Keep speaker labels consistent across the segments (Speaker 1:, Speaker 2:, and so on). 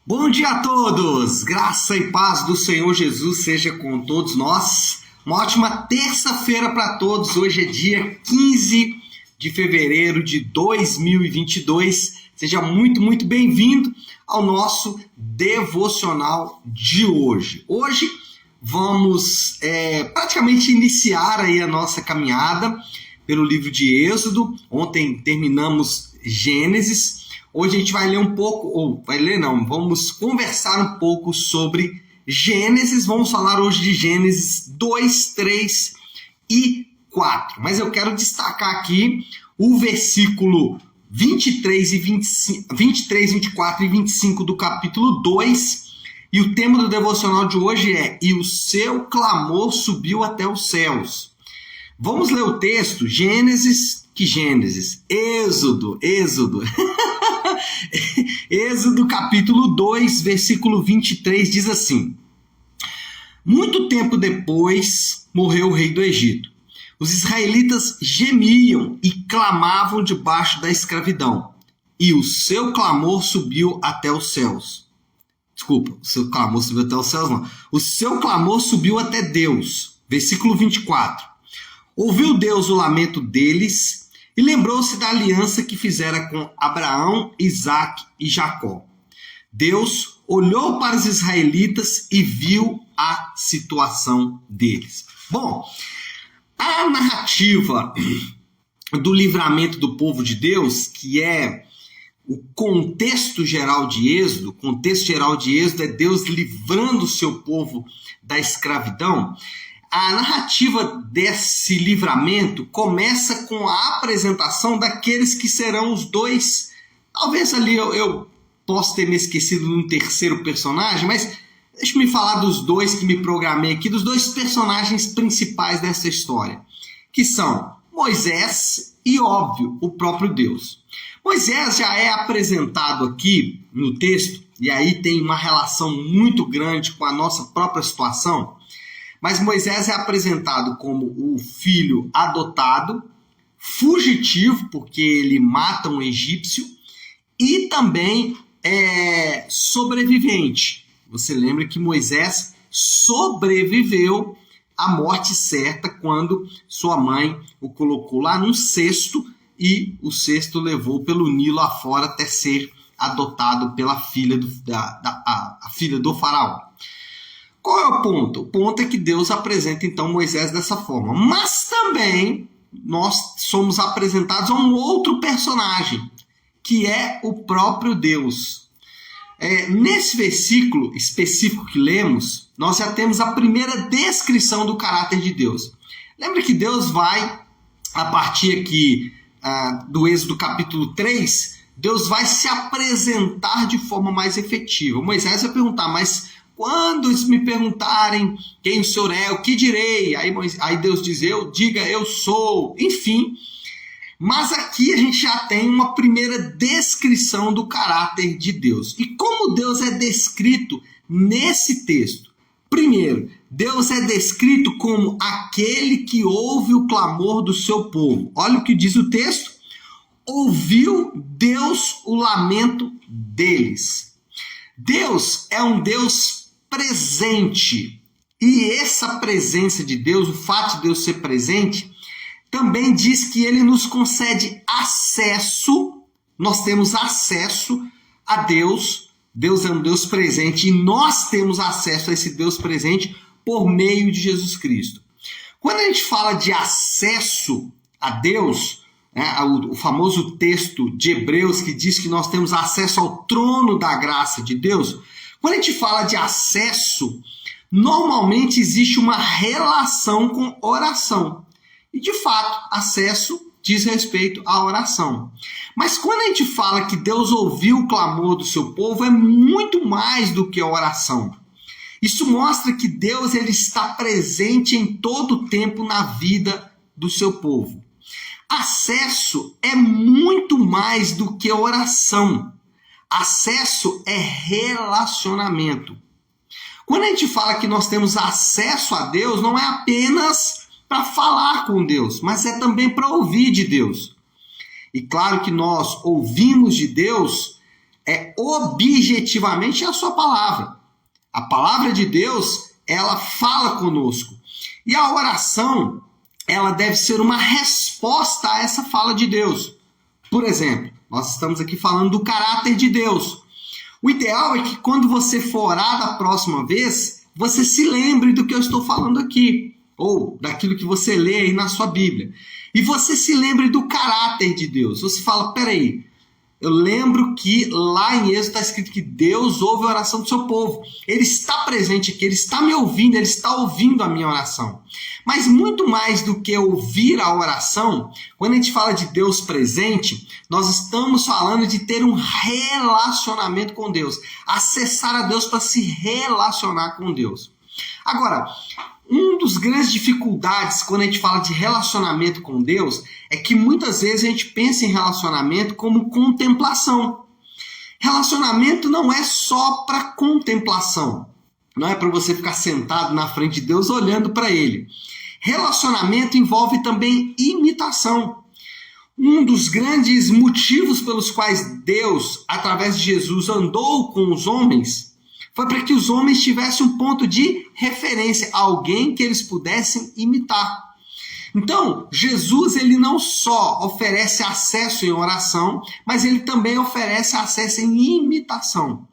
Speaker 1: Bom dia a todos! Graça e paz do Senhor Jesus seja com todos nós. Uma ótima terça-feira para todos. Hoje é dia 15 de fevereiro de 2022. Seja muito bem-vindo ao nosso devocional de hoje. Hoje vamos praticamente iniciar aí a nossa caminhada pelo livro de Êxodo. Ontem terminamos Gênesis. Hoje a gente vai ler um pouco, vamos conversar um pouco sobre Gênesis. Vamos falar hoje de Gênesis 2, 3 e 4. Mas eu quero destacar aqui o versículo 23, 24 e 25 do capítulo 2. E o tema do devocional de hoje é: E o seu clamor subiu até os céus. Vamos ler o texto, Êxodo. Êxodo capítulo 2, versículo 23 diz assim: Muito tempo depois morreu o rei do Egito. Os israelitas gemiam e clamavam debaixo da escravidão, e o seu clamor subiu até os céus. Desculpa, o seu clamor subiu até os céus, não. O seu clamor subiu até Deus. Versículo 24. Ouviu Deus o lamento deles e lembrou-se da aliança que fizera com Abraão, Isaque e Jacó. Deus olhou para os israelitas e viu a situação deles. Bom, a narrativa do livramento do povo de Deus, que é o contexto geral de Êxodo, é Deus livrando o seu povo da escravidão. A narrativa desse livramento começa com a apresentação daqueles que serão os dois. Talvez ali eu possa ter me esquecido de um terceiro personagem, mas deixa-me falar dos dois que me programei aqui, dos dois personagens principais dessa história, que são Moisés e, óbvio, o próprio Deus. Moisés já é apresentado aqui no texto, e aí tem uma relação muito grande com a nossa própria situação. Mas Moisés é apresentado como o filho adotado, fugitivo, porque ele mata um egípcio, e também sobrevivente. Você lembra que Moisés sobreviveu à morte certa quando sua mãe o colocou lá num cesto e o cesto levou pelo Nilo afora até ser adotado pela filha a filha do faraó. Qual é o ponto? O ponto é que Deus apresenta então Moisés dessa forma. Mas também nós somos apresentados a um outro personagem, que é o próprio Deus. Nesse versículo específico que lemos, nós já temos a primeira descrição do caráter de Deus. Lembra que Deus vai, a partir aqui do Êxodo capítulo 3, Deus vai se apresentar de forma mais efetiva. Moisés vai perguntar, mas quando me perguntarem quem o Senhor é, o que direi? Aí Deus diz, diga eu sou, enfim. Mas aqui a gente já tem uma primeira descrição do caráter de Deus. E como Deus é descrito nesse texto? Primeiro, Deus é descrito como aquele que ouve o clamor do seu povo. Olha o que diz o texto. Ouviu Deus o lamento deles. Deus é um Deus presente. E essa presença de Deus, o fato de Deus ser presente, também diz que ele nos concede acesso. Nós temos acesso a Deus. Deus é um Deus presente e nós temos acesso a esse Deus presente por meio de Jesus Cristo. Quando a gente fala de acesso a Deus, o famoso texto de Hebreus que diz que nós temos acesso ao trono da graça de Deus, quando a gente fala de acesso, normalmente existe uma relação com oração. E, de fato, acesso diz respeito à oração. Mas quando a gente fala que Deus ouviu o clamor do seu povo, é muito mais do que a oração. Isso mostra que Deus ele está presente em todo o tempo na vida do seu povo. Acesso é muito mais do que oração. Acesso é relacionamento. Quando a gente fala que nós temos acesso a Deus, não é apenas para falar com Deus, mas é também para ouvir de Deus. E claro que nós ouvimos de Deus objetivamente a sua palavra. A palavra de Deus, ela fala conosco. E a oração, ela deve ser uma resposta a essa fala de Deus. Por exemplo, nós estamos aqui falando do caráter de Deus. O ideal é que quando você for orar da próxima vez, você se lembre do que eu estou falando aqui, ou daquilo que você lê aí na sua Bíblia. E você se lembre do caráter de Deus. Você fala, peraí, eu lembro que lá em Êxodo está escrito que Deus ouve a oração do seu povo. Ele está presente aqui, Ele está me ouvindo, Ele está ouvindo a minha oração. Mas muito mais do que ouvir a oração, quando a gente fala de Deus presente, nós estamos falando de ter um relacionamento com Deus. Acessar a Deus para se relacionar com Deus. Agora, uma das grandes dificuldades quando a gente fala de relacionamento com Deus é que muitas vezes a gente pensa em relacionamento como contemplação. Relacionamento não é só para contemplação. Não é para você ficar sentado na frente de Deus olhando para Ele. Relacionamento envolve também imitação. Um dos grandes motivos pelos quais Deus, através de Jesus, andou com os homens foi para que os homens tivessem um ponto de referência, alguém que eles pudessem imitar. Então, Jesus, ele não só oferece acesso em oração, mas ele também oferece acesso em imitação.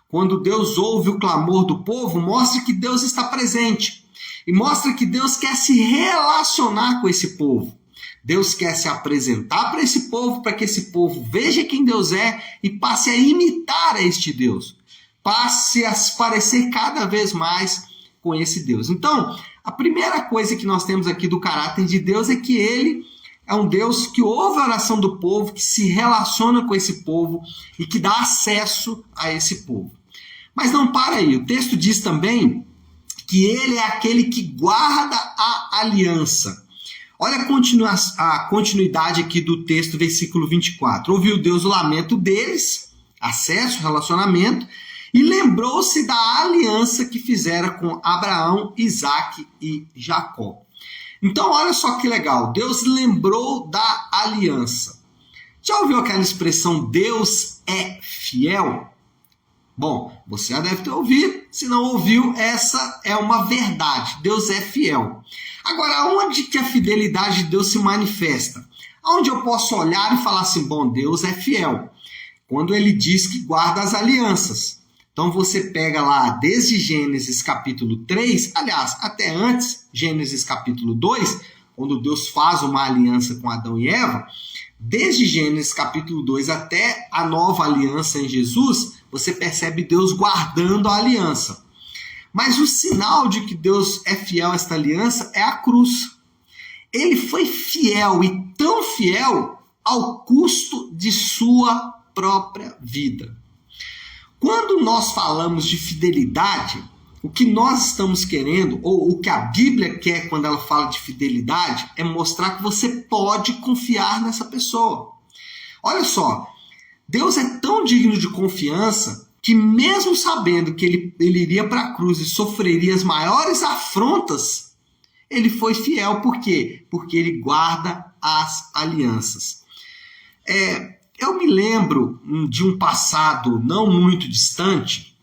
Speaker 1: Quando Deus ouve o clamor do povo, mostra que Deus está presente. E mostra que Deus quer se relacionar com esse povo. Deus quer se apresentar para esse povo, para que esse povo veja quem Deus é e passe a imitar a este Deus. Passe a se parecer cada vez mais com esse Deus. Então, a primeira coisa que nós temos aqui do caráter de Deus é que Ele é um Deus que ouve a oração do povo, que se relaciona com esse povo e que dá acesso a esse povo. Mas não para aí, o texto diz também que Ele é aquele que guarda a aliança. Olha a continuidade aqui do texto, versículo 24. Ouviu Deus o lamento deles, acesso, relacionamento, e lembrou-se da aliança que fizera com Abraão, Isaque e Jacó. Então, olha só que legal. Deus lembrou da aliança. Já ouviu aquela expressão, Deus é fiel? Bom, você já deve ter ouvido. Se não ouviu, essa é uma verdade. Deus é fiel. Agora, onde que a fidelidade de Deus se manifesta? Onde eu posso olhar e falar assim, bom, Deus é fiel? Quando Ele diz que guarda as alianças. Então você pega lá desde Gênesis capítulo 3, aliás, até antes, Gênesis capítulo 2, quando Deus faz uma aliança com Adão e Eva, desde Gênesis capítulo 2 até a nova aliança em Jesus, você percebe Deus guardando a aliança. Mas o sinal de que Deus é fiel a esta aliança é a cruz. Ele foi fiel e tão fiel ao custo de sua própria vida. Quando nós falamos de fidelidade, o que nós estamos querendo, ou o que a Bíblia quer quando ela fala de fidelidade, é mostrar que você pode confiar nessa pessoa. Olha só, Deus é tão digno de confiança que mesmo sabendo que ele iria para a cruz e sofreria as maiores afrontas, ele foi fiel. Por quê? Porque ele guarda as alianças. Eu me lembro de um passado não muito distante,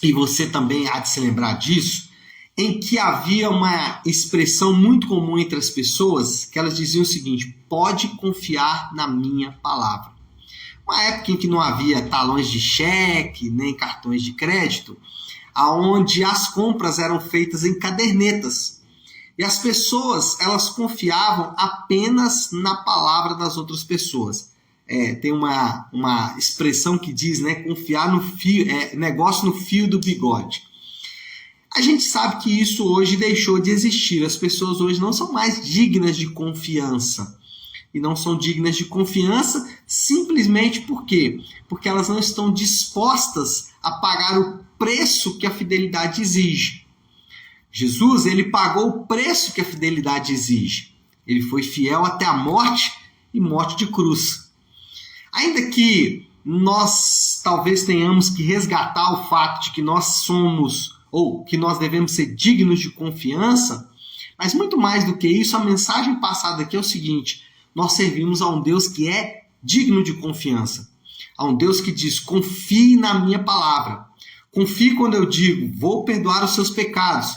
Speaker 1: e você também há de se lembrar disso, em que havia uma expressão muito comum entre as pessoas, que elas diziam o seguinte, pode confiar na minha palavra. Uma época em que não havia talões de cheque, nem cartões de crédito, onde as compras eram feitas em cadernetas. E as pessoas, elas confiavam apenas na palavra das outras pessoas. Tem uma expressão que diz, né, confiar no fio, negócio no fio do bigode. A gente sabe que isso hoje deixou de existir. As pessoas hoje não são mais dignas de confiança. E não são dignas de confiança simplesmente por quê? Porque elas não estão dispostas a pagar o preço que a fidelidade exige. Jesus, ele pagou o preço que a fidelidade exige. Ele foi fiel até a morte e morte de cruz. Ainda que nós talvez tenhamos que resgatar o fato de que nós somos, ou que nós devemos ser dignos de confiança, mas muito mais do que isso, a mensagem passada aqui é o seguinte, nós servimos a um Deus que é digno de confiança. a um Deus que diz: confie na minha palavra. Confie quando eu digo: vou perdoar os seus pecados.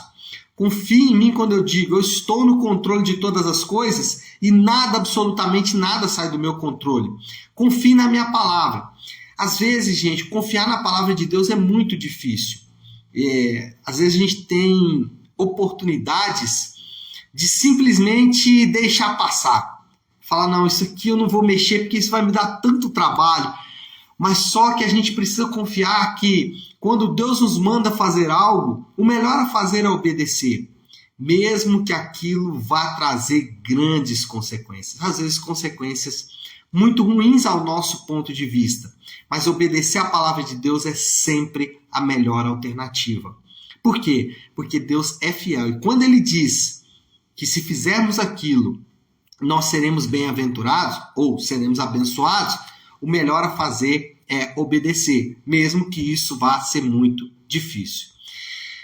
Speaker 1: Confie em mim quando eu digo: eu estou no controle de todas as coisas e nada, absolutamente nada, sai do meu controle. Confie na minha palavra. Às vezes, gente, confiar na palavra de Deus é muito difícil. Às vezes a gente tem oportunidades de simplesmente deixar passar. Falar: não, isso aqui eu não vou mexer porque isso vai me dar tanto trabalho. Mas só que a gente precisa confiar que quando Deus nos manda fazer algo, o melhor a fazer é obedecer, mesmo que aquilo vá trazer grandes consequências. Às vezes consequências muito ruins ao nosso ponto de vista. Mas obedecer a palavra de Deus é sempre a melhor alternativa. Por quê? Porque Deus é fiel. E quando Ele diz que se fizermos aquilo, nós seremos bem-aventurados ou seremos abençoados, o melhor a fazer é obedecer, mesmo que isso vá ser muito difícil.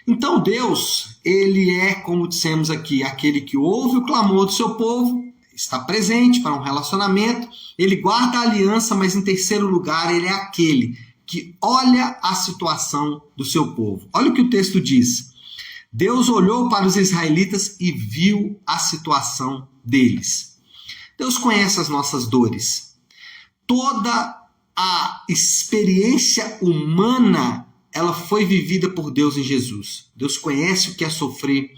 Speaker 1: Então Deus, Ele é, como dissemos aqui, aquele que ouve o clamor do seu povo, está presente para um relacionamento, Ele guarda a aliança, mas em terceiro lugar, Ele é aquele que olha a situação do seu povo. Olha o que o texto diz. Deus olhou para os israelitas e viu a situação deles. Deus conhece as nossas dores. Toda a experiência humana, ela foi vivida por Deus em Jesus. Deus conhece o que é sofrer.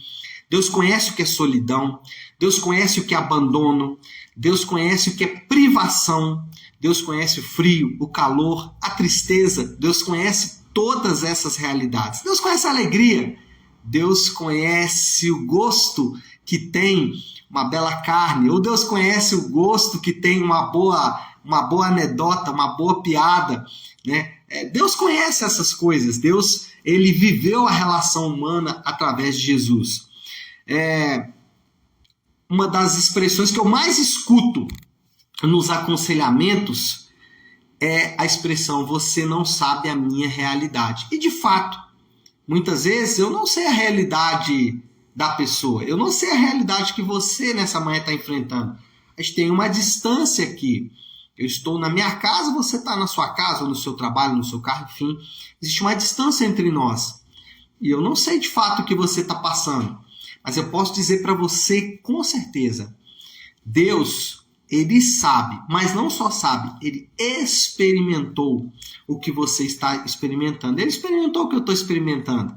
Speaker 1: Deus conhece o que é solidão. Deus conhece o que é abandono. Deus conhece o que é privação. Deus conhece o frio, o calor, a tristeza. Deus conhece todas essas realidades. Deus conhece a alegria. Deus conhece o gosto que tem uma bela carne. Ou Deus conhece o gosto que tem uma boa anedota, uma boa piada, né? Deus conhece essas coisas. Deus, Ele viveu a relação humana através de Jesus. Uma das expressões que eu mais escuto nos aconselhamentos é a expressão: você não sabe a minha realidade. E de fato, muitas vezes eu não sei a realidade da pessoa, eu não sei a realidade que você nessa manhã está enfrentando. A gente tem uma distância aqui. Eu estou na minha casa, você está na sua casa, ou no seu trabalho, no seu carro, enfim. Existe uma distância entre nós. E eu não sei de fato o que você está passando. Mas eu posso dizer para você com certeza: Deus, Ele sabe, mas não só sabe, Ele experimentou o que você está experimentando. Ele experimentou o que eu estou experimentando.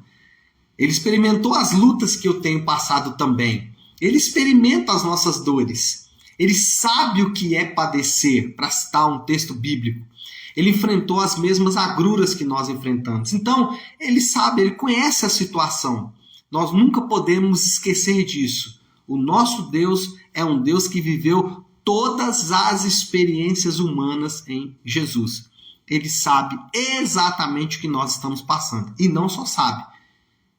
Speaker 1: Ele experimentou as lutas que eu tenho passado também. Ele experimenta as nossas dores. Ele sabe o que é padecer, para citar um texto bíblico. Ele enfrentou as mesmas agruras que nós enfrentamos. Então, Ele sabe, Ele conhece a situação. Nós nunca podemos esquecer disso. O nosso Deus é um Deus que viveu todas as experiências humanas em Jesus. Ele sabe exatamente o que nós estamos passando. E não só sabe,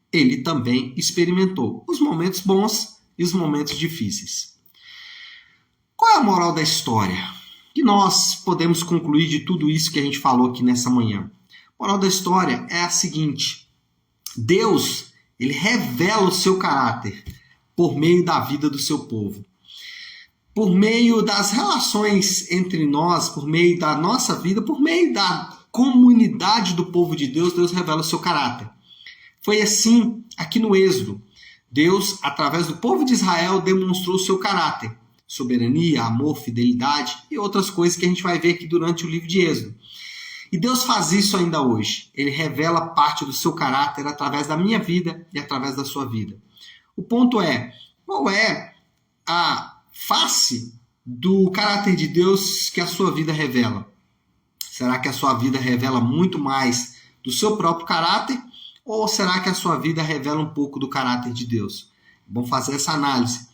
Speaker 1: Ele também experimentou os momentos bons e os momentos difíceis. Qual é a moral da história? Que nós podemos concluir de tudo isso que a gente falou aqui nessa manhã? A moral da história é a seguinte: Deus, Ele revela o seu caráter por meio da vida do seu povo. Por meio das relações entre nós, por meio da nossa vida, por meio da comunidade do povo de Deus, Deus revela o seu caráter. Foi assim aqui no Êxodo. Deus, através do povo de Israel, demonstrou o seu caráter. Soberania, amor, fidelidade e outras coisas que a gente vai ver aqui durante o livro de Êxodo. E Deus faz isso ainda hoje. Ele revela parte do seu caráter através da minha vida e através da sua vida. O ponto é: qual é a face do caráter de Deus que a sua vida revela? Será que a sua vida revela muito mais do seu próprio caráter? Ou será que a sua vida revela um pouco do caráter de Deus? Vamos fazer essa análise,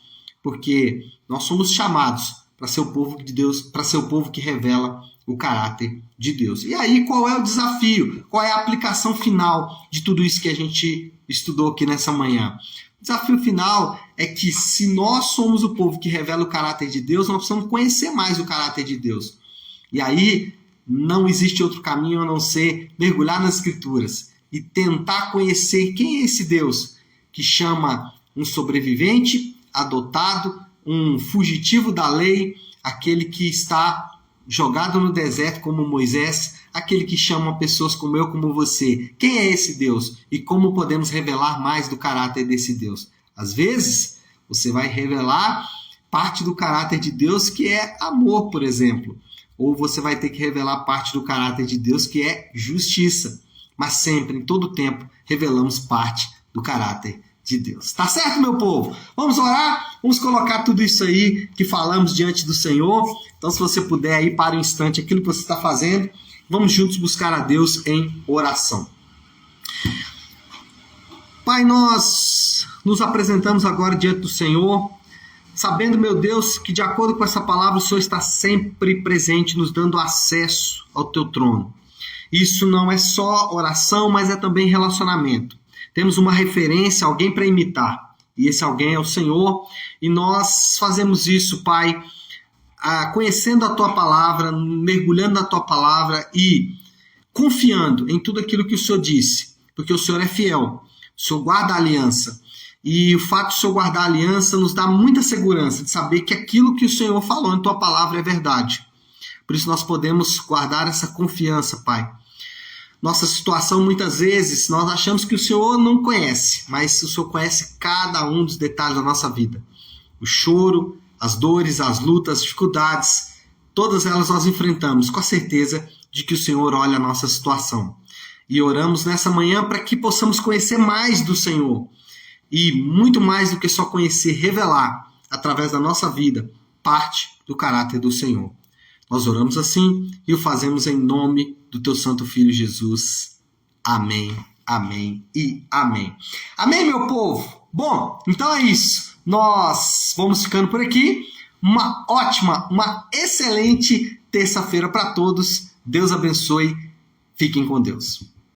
Speaker 1: porque nós somos chamados para ser o povo de Deus, para ser o povo que revela o caráter de Deus. E aí, qual é o desafio? Qual é a aplicação final de tudo isso que a gente estudou aqui nessa manhã? O desafio final é que, se nós somos o povo que revela o caráter de Deus, nós precisamos conhecer mais o caráter de Deus. E aí, não existe outro caminho a não ser mergulhar nas Escrituras e tentar conhecer quem é esse Deus que chama um sobrevivente, adotado, um fugitivo da lei, aquele que está jogado no deserto como Moisés, aquele que chama pessoas como eu, como você. Quem é esse Deus? E como podemos revelar mais do caráter desse Deus? Às vezes, você vai revelar parte do caráter de Deus, que é amor, por exemplo. Ou você vai ter que revelar parte do caráter de Deus, que é justiça. Mas sempre, em todo tempo, revelamos parte do caráter de Deus. Tá certo, meu povo? Vamos orar? Vamos colocar tudo isso aí que falamos diante do Senhor. Então, se você puder aí, para um instante, aquilo que você está fazendo, vamos juntos buscar a Deus em oração. Pai, nós nos apresentamos agora diante do Senhor, sabendo, meu Deus, que de acordo com essa palavra, o Senhor está sempre presente, nos dando acesso ao teu trono. Isso não é só oração, mas é também relacionamento. Temos uma referência, alguém para imitar, e esse alguém é o Senhor, e nós fazemos isso, Pai, conhecendo a tua palavra, mergulhando na tua palavra e confiando em tudo aquilo que o Senhor disse, porque o Senhor é fiel, o Senhor guarda a aliança. E o fato de o Senhor guardar a aliança nos dá muita segurança de saber que aquilo que o Senhor falou em tua palavra é verdade. Por isso nós podemos guardar essa confiança, Pai. Nossa situação, muitas vezes, nós achamos que o Senhor não conhece, mas o Senhor conhece cada um dos detalhes da nossa vida. O choro, as dores, as lutas, as dificuldades, todas elas nós enfrentamos com a certeza de que o Senhor olha a nossa situação. E oramos nessa manhã para que possamos conhecer mais do Senhor. E muito mais do que só conhecer, revelar, através da nossa vida, parte do caráter do Senhor. Nós oramos assim e o fazemos em nome do teu santo Filho Jesus. Amém, amém e amém. Amém, meu povo? Bom, então é isso. Nós vamos ficando por aqui. Uma ótima, uma excelente terça-feira para todos. Deus abençoe. Fiquem com Deus.